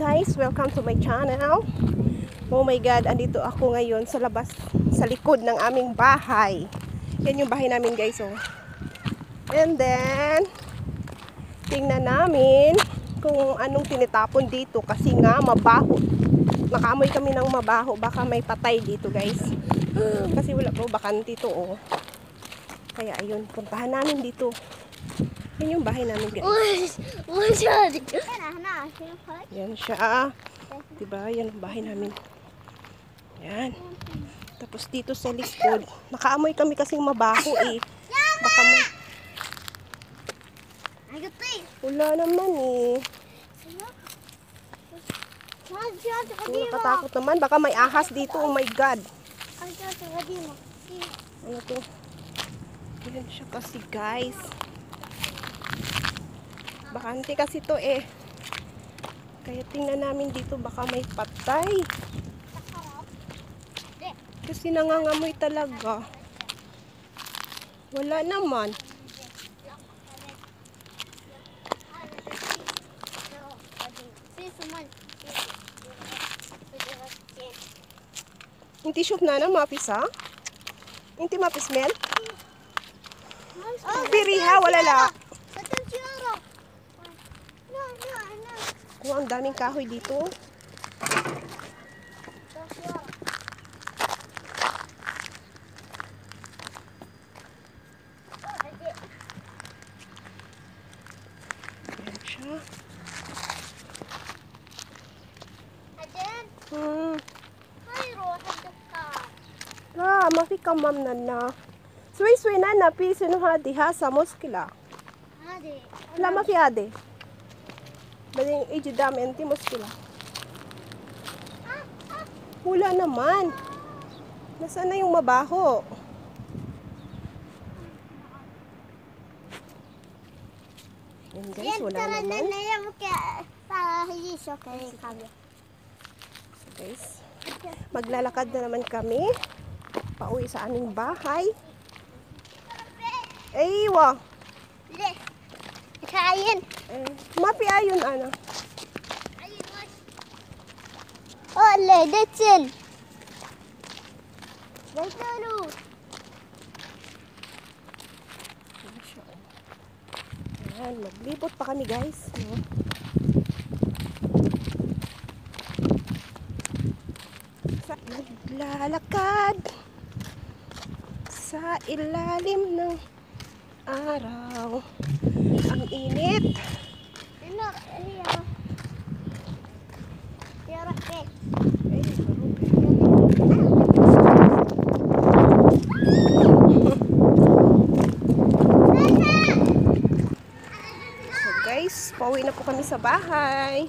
guys, welcome to my channel. Oh my god, andito ako ngayon sa labas, sa likod ng aming bahay. Yan yung bahay namin guys, oh. And then tingnan namin kung anong tinitapon dito kasi nga mabaho. Nakamoy kami ng mabaho, baka may patay dito guys. Kasi wala po bakante to, oh. Kaya ayun, puntahan namin dito. Yan yung bahay namin guys. Yan siya. Diba? Yan ang bahay namin. Yan. Tapos dito sa likod, nakaamoy kami kasing mabaho eh. Baka wala naman eh. Nakatakot naman. Baka may ahas dito. Oh my god. Ano to? Yan siya kasi guys. Bakante kasi to eh. Kaya tingnan namin dito baka may patay. Kasi nangangamoy talaga. Wala naman. Inti shop na mapis ha? Inti mapis mel? Piriha, wala la. Oh, ang daming kahoy dito. Ayan siya. Mafi ka mam na. Suwi-suwi na piso no ha diha sa moskila. Wala mafi ade. Baling ijidam enti moskila. Wala naman. Nasaan na yung mabaho? Yan guys, wala naman. So guys, maglalakad na naman kami pauwi sa aming bahay. Aywa. Kain. Mapi ayun ano. Ole, detsin. Detalo. Ayan, maglibot pa kami guys. Naglalakad sa ilalim ng araw. Ang init. So guys, pauwi na po kami sa bahay.